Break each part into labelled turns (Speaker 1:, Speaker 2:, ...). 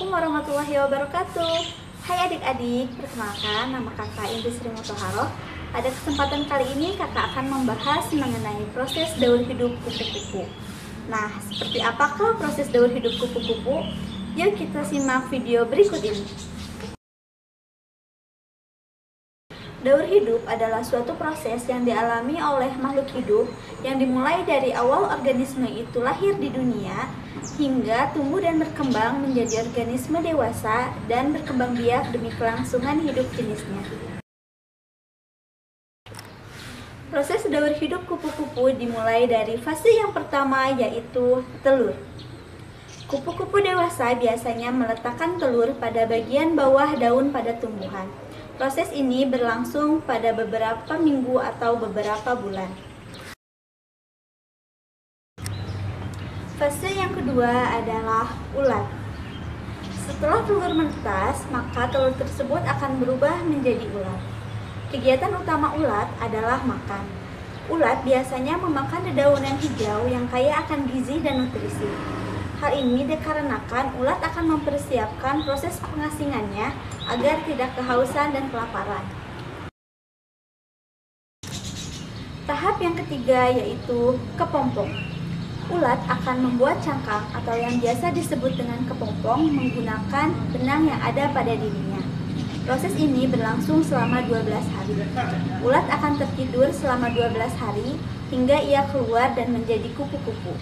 Speaker 1: Assalamualaikum warahmatullahi wabarakatuh. Hai adik-adik, perkenalkan nama kakak Indri Sri Motoharo. Pada kesempatan kali ini kakak akan membahas mengenai proses daur hidup kupu-kupu. Nah, seperti apakah proses daur hidup kupu-kupu? Yuk kita simak video berikut ini. Daur hidup adalah suatu proses yang dialami oleh makhluk hidup yang dimulai dari awal organisme itu lahir di dunia hingga tumbuh dan berkembang menjadi organisme dewasa dan berkembang biak demi kelangsungan hidup jenisnya. Proses daur hidup kupu-kupu dimulai dari fase yang pertama, yaitu telur. Kupu-kupu dewasa biasanya meletakkan telur pada bagian bawah daun pada tumbuhan. Proses ini berlangsung pada beberapa minggu atau beberapa bulan. Fase yang kedua adalah ulat. Setelah telur menetas, maka telur tersebut akan berubah menjadi ulat. Kegiatan utama ulat adalah makan. Ulat biasanya memakan dedaunan hijau yang kaya akan gizi dan nutrisi. Hal ini dikarenakan ulat akan mempersiapkan proses pengasingannya agar tidak kehausan dan kelaparan. Tahap yang ketiga yaitu kepompong. Ulat akan membuat cangkang atau yang biasa disebut dengan kepompong menggunakan benang yang ada pada dirinya. Proses ini berlangsung selama 12 hari. Ulat akan tertidur selama 12 hari hingga ia keluar dan menjadi kupu-kupu.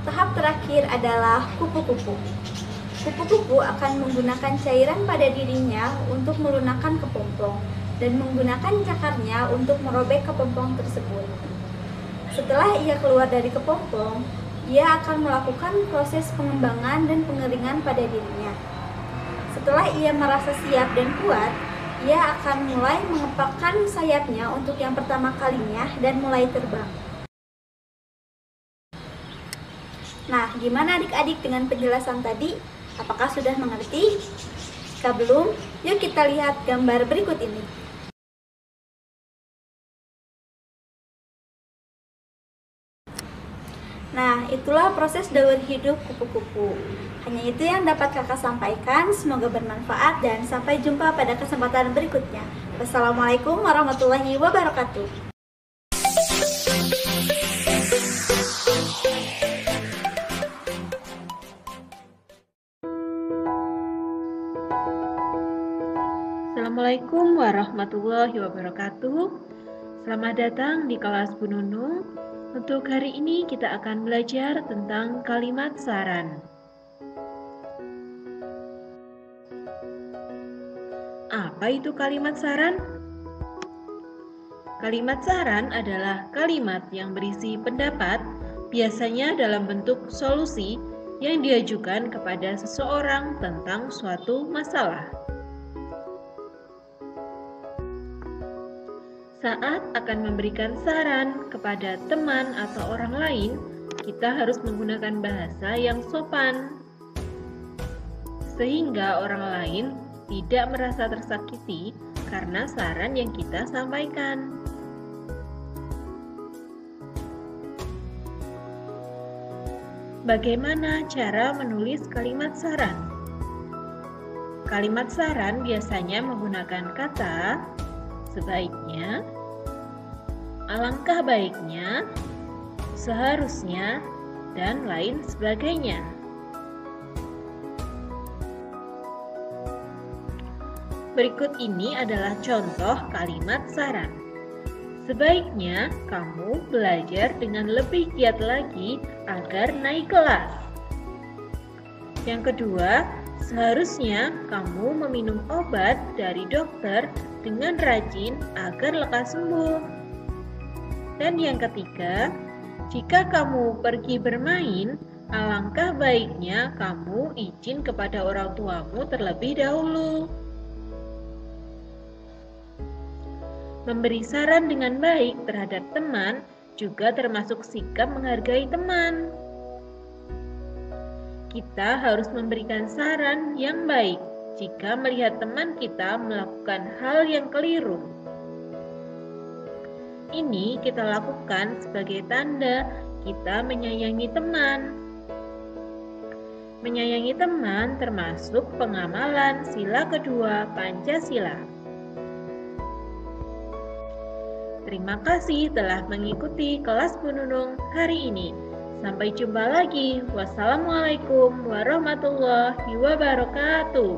Speaker 1: Tahap terakhir adalah kupu-kupu. Kupu-kupu akan menggunakan cairan pada dirinya untuk melunakkan kepompong dan menggunakan cakarnya untuk merobek kepompong tersebut. Setelah ia keluar dari kepompong, ia akan melakukan proses pengembangan dan pengeringan pada dirinya. Setelah ia merasa siap dan kuat, ia akan mulai mengepakkan sayapnya untuk yang pertama kalinya dan mulai terbang. Nah, gimana adik-adik dengan penjelasan tadi? Apakah sudah mengerti? Jika belum, yuk kita lihat gambar berikut ini. Nah, itulah proses daur hidup kupu-kupu. Hanya itu yang dapat kakak sampaikan. Semoga bermanfaat dan sampai jumpa pada kesempatan berikutnya. Wassalamualaikum warahmatullahi wabarakatuh.
Speaker 2: Assalamualaikum warahmatullahi wabarakatuh. Selamat datang di kelas Bu Nunung. Untuk hari ini kita akan belajar tentang kalimat saran. Apa itu kalimat saran? Kalimat saran adalah kalimat yang berisi pendapat, biasanya dalam bentuk solusi yang diajukan kepada seseorang tentang suatu masalah. Saat akan memberikan saran kepada teman atau orang lain, kita harus menggunakan bahasa yang sopan, sehingga orang lain tidak merasa tersakiti karena saran yang kita sampaikan. Bagaimana cara menulis kalimat saran? Kalimat saran biasanya menggunakan kata sebaiknya, alangkah baiknya, seharusnya, dan lain sebagainya. Berikut ini adalah contoh kalimat saran. Sebaiknya kamu belajar dengan lebih giat lagi agar naik kelas. Yang kedua, seharusnya kamu meminum obat dari dokter dengan rajin agar lekas sembuh. Dan yang ketiga, jika kamu pergi bermain, alangkah baiknya kamu izin kepada orang tuamu terlebih dahulu. Memberi saran dengan baik terhadap teman juga termasuk sikap menghargai teman. Kita harus memberikan saran yang baik jika melihat teman kita melakukan hal yang keliru. Ini kita lakukan sebagai tanda kita menyayangi teman. Menyayangi teman termasuk pengamalan sila kedua Pancasila. Terima kasih telah mengikuti kelas Bu Nunung hari ini. Sampai jumpa lagi. Wassalamualaikum warahmatullahi wabarakatuh.